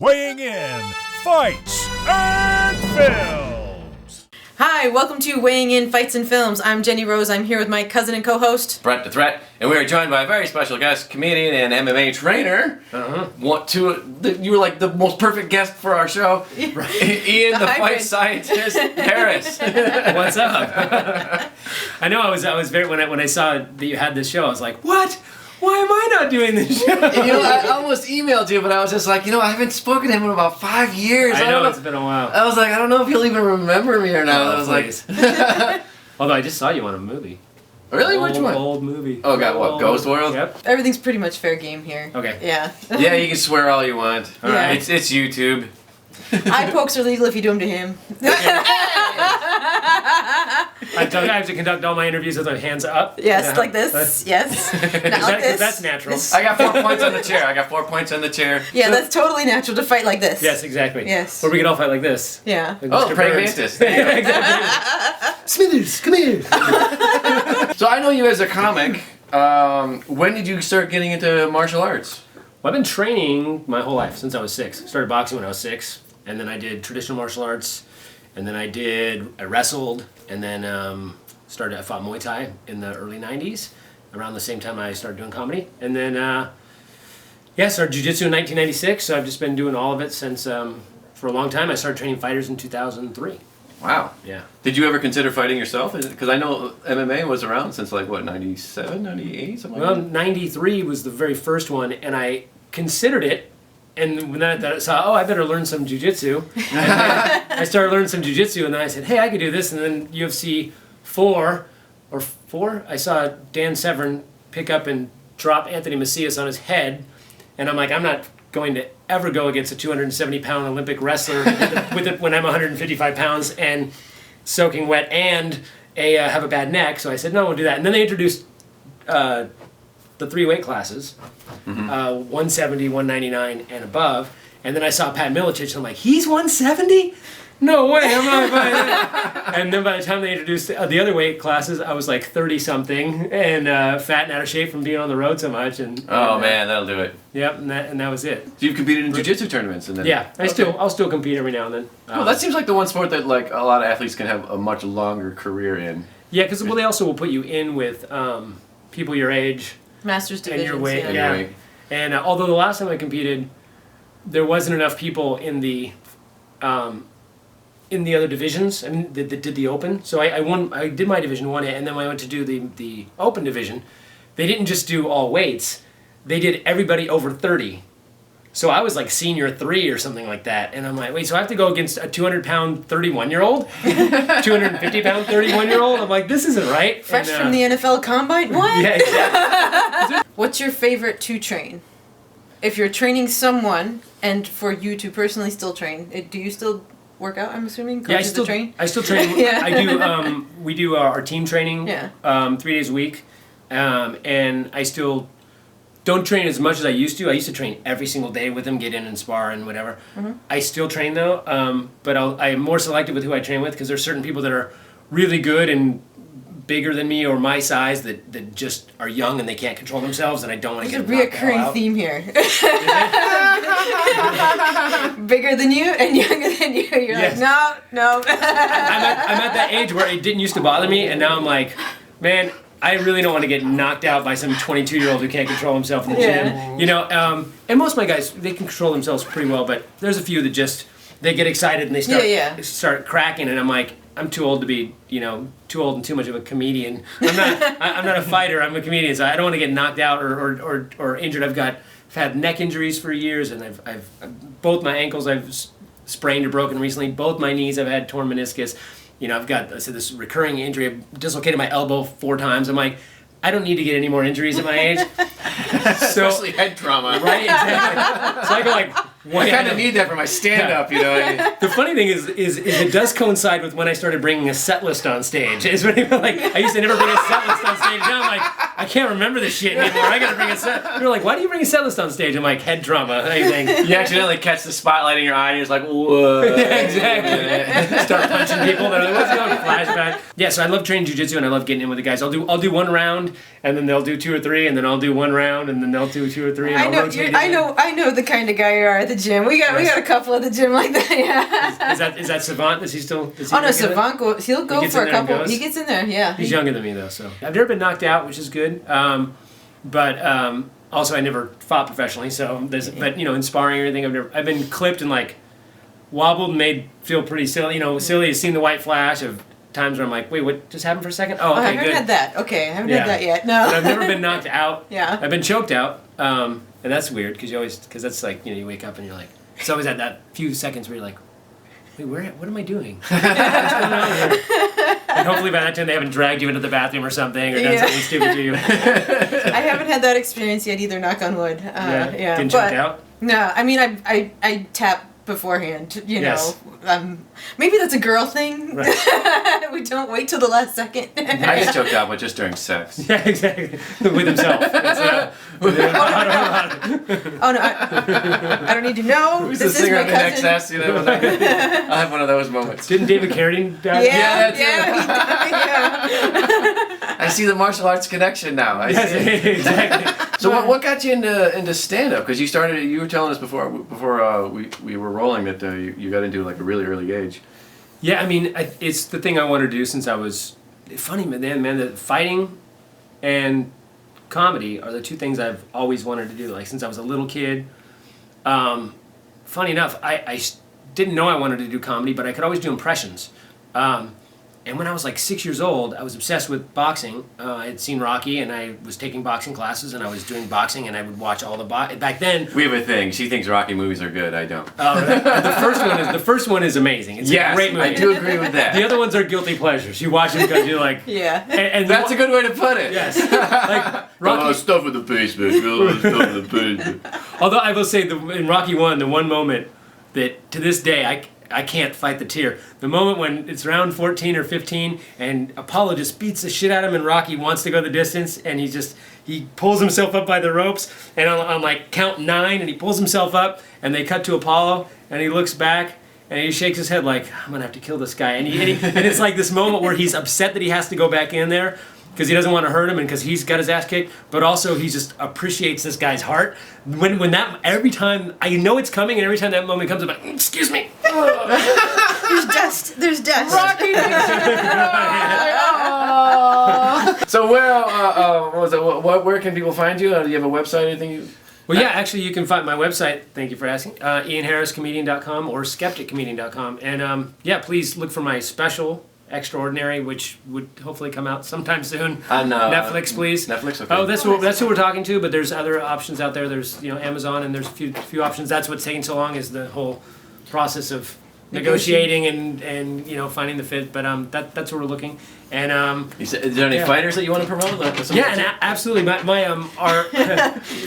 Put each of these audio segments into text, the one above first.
weighing in Fights and Films. Hi, welcome to Weighing In Fights and Films. I'm Jenny Rose. I'm here with my cousin and co-host, Brett the Threat, and we are joined by a very special guest, comedian and MMA trainer. You were like the most perfect guest for our show. Ian the Fight Scientist Harris. What's up? I know I was very when I saw that you had this show, I was like, what? Why am I not doing this show? I almost emailed you, but I was just like, I haven't spoken to him in about 5 years. I know it's been a while. I was like, I don't know if he'll even remember me or not. Oh, I was please. Although I just saw you on a movie. Really? Which one? Old movie. Oh God, what? Ghost World? Yep. everything's pretty much fair game here. Okay. Yeah. Yeah, you can swear all you want. All right. It's YouTube. Eye pokes are legal if you do them to him. I have to conduct all my interviews with my hands up. Yes, like this. Yes. Not like this. That's natural. This. I got 4 points on the chair. Yeah, that's totally natural to fight like this. Yes, exactly. Yes. Or we could all fight like this. Yeah. Like Oh, Mr. Frank Burns. Mantis. Yeah, exactly. Smithers, come here. So I know you as a comic. When did you start getting into martial arts? Well, I've been training my whole life since I was 6. Started boxing when I was 6, and then I did traditional martial arts, and then I wrestled, and then I fought Muay Thai in the early 90s, around the same time I started doing comedy. And then, started jiu-jitsu in 1996, so I've just been doing all of it since, for a long time. I started training fighters in 2003. Wow. Yeah. Did you ever consider fighting yourself? Because I know MMA was around since 97, 98, something like Well, that? 93 was the very first one, and I considered it. And when I saw, I better learn some jiu-jitsu. I started learning some jiu-jitsu, and then I said, hey, I could do this. And then UFC 4, I saw Dan Severn pick up and drop Anthony Macias on his head. And I'm like, I'm not going to ever go against a 270-pound Olympic wrestler with it when I'm 155 pounds and soaking wet and have a bad neck. So I said, no, we'll do that. And then they introduced the 3 weight classes, 170, 199, and above. And then I saw Pat Miletich, and I'm like, he's 170? No way, I'm not buying that. And then by the time they introduced the other weight classes, I was like 30-something and fat and out of shape from being on the road so much. Man, that'll do it. Yep, and that was it. So you've competed in jiu-jitsu tournaments? And then, Yeah, I'll still compete every now and then. Well, that seems like the one sport that like a lot of athletes can have a much longer career in. Yeah, because they also will put you in with people your age. Masters divisions. And your weight, yeah. yeah. And although the last time I competed, there wasn't enough people in the other divisions. That did the open. So I won. I did my division, won it, and then when I went to do the open division, they didn't just do all weights. They did everybody over 30. So I was like senior 3 or something like that, and I'm like, wait, so I have to go against a 200-pound 31-year-old, 250-pound 31-year-old. I'm like, this isn't right. Fresh from the NFL Combine? What? Yeah, exactly. What's your favorite to train? If you're training someone, and for you to personally still train, do you still work out, I'm assuming? Yeah, train? I still train. Yeah. I do. We do our team training. Yeah. 3 days a week, and I still don't train as much as I used to. I used to train every single day with them, get in and spar and whatever. Mm-hmm. I still train though, but I'm more selective with who I train with because there's certain people that are really good and bigger than me or my size that just are young and they can't control themselves, and I don't want to get There's a reoccurring theme here. Bigger than you and younger than you. You're Yes. like, no. I'm at that age where it didn't used to bother me, and now I'm like, man, I really don't want to get knocked out by some 22-year-old who can't control himself in the gym. And most of my guys, they can control themselves pretty well, but there's a few that just, they get excited and they start cracking, and I'm like, I'm too old to be, too old and too much of a comedian. I'm not a fighter, I'm a comedian, so I don't want to get knocked out or injured. I've had neck injuries for years, and I've both my ankles I've sprained or broken recently, both my knees I've had torn meniscus. I've got this recurring injury. I've dislocated my elbow 4 times. I'm like, I don't need to get any more injuries at my age. Especially head trauma. Right, exactly. So I go like, I kind of need that for my stand-up, The funny thing is it does coincide with when I started bringing a set list on stage. It's when I used to never bring a set list on stage. Now I'm like, I can't remember this shit anymore. I gotta bring a set. You're like, why do you bring a set list on stage? I'm like, head trauma. Anything. You accidentally catch the spotlight in your eye and you're just like, whoa. Yeah, exactly. Start punching people. They're like, what's going on? Flashback. Yeah, so I love training jiu-jitsu and I love getting in with the guys. I'll do one round and then they'll do 2 or 3 and then I'll do one round and then they'll do 2 or 3. And I know the kind of guy you are at the gym. We got a couple at the gym like that. Yeah. Is that Savant? Does he still? Savant he'll go for a couple. He gets in there. Yeah. He's younger than me though, so I've never been knocked out, which is good. But also I never fought professionally, so but in sparring or anything, I've been clipped and like wobbled and made feel pretty silly. Silly has seen the white flash of times where I'm like, wait, what just happened for a second? Oh, okay, I haven't had that. Okay, I haven't had that yet. No. But I've never been knocked out. Yeah. I've been choked out, and that's weird because that's like you wake up and you're like, it's always at that few seconds where you're like, wait, what am I doing? What's going on here? And hopefully by that time they haven't dragged you into the bathroom or something or done something stupid to you. I haven't had that experience yet either, knock on wood. Getting choked out? No, I mean, I tap beforehand, Yes. Maybe that's a girl thing. Right. We don't wait till the last second. I get choked out, but just during sex. Yeah, exactly. With himself. Oh no, I don't need to know. Who's This the is singer my of the cousin. next S? I have one of those moments. Didn't David Carradine die? Yeah. I see the martial arts connection now. I Yes, see it. exactly. So what got you into stand-up? Because you were telling us before we were rolling that you got into like a really early age. Yeah, I mean, it's the thing I wanted to do since I was... Funny, man, that fighting and comedy are the 2 things I've always wanted to do, like since I was a little kid. Funny enough, I didn't know I wanted to do comedy, but I could always do impressions. And when I was like 6 years old, I was obsessed with boxing. I had seen Rocky, and I was taking boxing classes, and I was doing boxing, and I would watch all the back then. We have a thing. She thinks Rocky movies are good. I don't. The first one is amazing. It's a great movie. I do agree with that. The other ones are guilty pleasures. You watch them because you're like, Yeah. And That's a good way to put it. Yes, like Rocky. Stuff in the basement. Stuff in the basement. Although I will say, in Rocky 1, the one moment that to this day I can't fight the tear. The moment when it's round 14 or 15 and Apollo just beats the shit out of him and Rocky wants to go the distance and he pulls himself up by the ropes and on like count 9 and he pulls himself up and they cut to Apollo and he looks back and he shakes his head like, I'm gonna have to kill this guy. And it's like this moment where he's upset that he has to go back in there because he doesn't want to hurt him and because he's got his ass kicked, but also he just appreciates this guy's heart. When that, every time, I know it's coming and every time that moment comes, I'm like, excuse me. There's dust. Rocky. So where can people find you? Do you have a website? Anything? Well, yeah, actually, you can find my website, thank you for asking, ianharriscomedian.com or skepticcomedian.com. And please look for my special, Extraordinary, which would hopefully come out sometime soon. On Netflix, please. Netflix, okay. Oh, that's who we're talking to, but there's other options out there. There's Amazon, and there's a few options. That's what's taking so long is the whole process of negotiating and finding the fit. But that's where we're looking. And is there any fighters that you want to promote? Absolutely. Our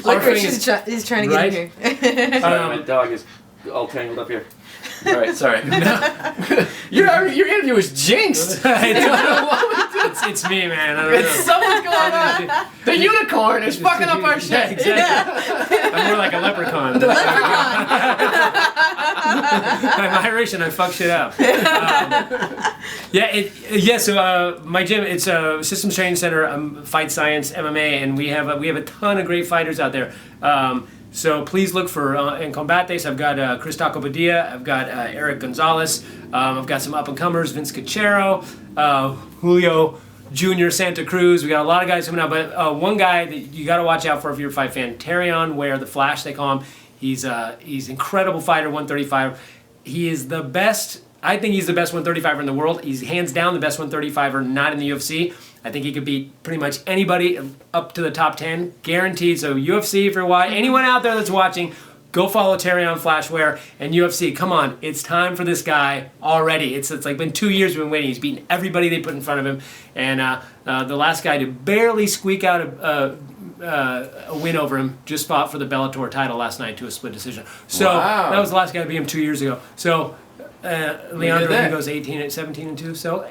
Licorice is trying to get in here. My dog is all tangled up here. All right, sorry. Your interview was jinxed. It's me, man. I don't know. Something's going on. The unicorn is fucking up our shit. Yeah, exactly. I'm more like a leprechaun. The leprechaun. I'm Irish and I fuck shit up. So my gym, it's a systems training center, fight science, MMA, and we have a ton of great fighters out there. So please look for in Combates. I've got Chris Taco Padilla. I've got Eric Gonzalez. I've got some up-and-comers, Vince Cachero, Julio Jr. Santa Cruz. We got a lot of guys coming out. But one guy that you got to watch out for if you're a fight fan, Terrion Ware, the Flash, they call him. He's incredible fighter, 135. He is the best. I think he's the best 135er in the world. He's hands down the best 135er not in the UFC. I think he could beat pretty much anybody up to the top 10, guaranteed. So UFC, if you're watching, anyone out there that's watching, go follow Terrion Flashware and UFC. Come on, it's time for this guy already. It's like been 2 years we've been waiting. He's beaten everybody they put in front of him. And the last guy to barely squeak out a win over him just fought for the Bellator title last night to a split decision. So that was the last guy to beat him 2 years ago. So Leandro, he goes 17-2. So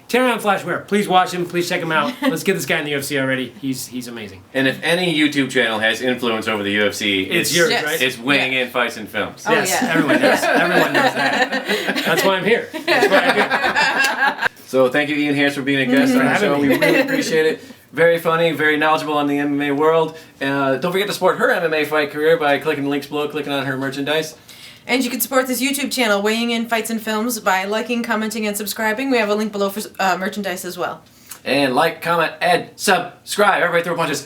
Tyrion Flashware, please watch him. Please check him out. Let's get this guy in the UFC already. He's amazing. And if any YouTube channel has influence over the UFC, It's yours, Yes. right? It's weighing in fights and films. Oh, Yes, yeah. everyone knows. Everyone knows that. That's why I'm here. That's why I'm here. So thank you, Ian Harris, for being a guest on the having show. me. We really appreciate it. Very funny, very knowledgeable on the MMA world. Don't forget to support her MMA fight career by clicking the links below, clicking on her merchandise. And you can support this YouTube channel, Weighing In Fights and Films, by liking, commenting, and subscribing. We have a link below for merchandise as well. And like, comment, and subscribe. Everybody throw punches.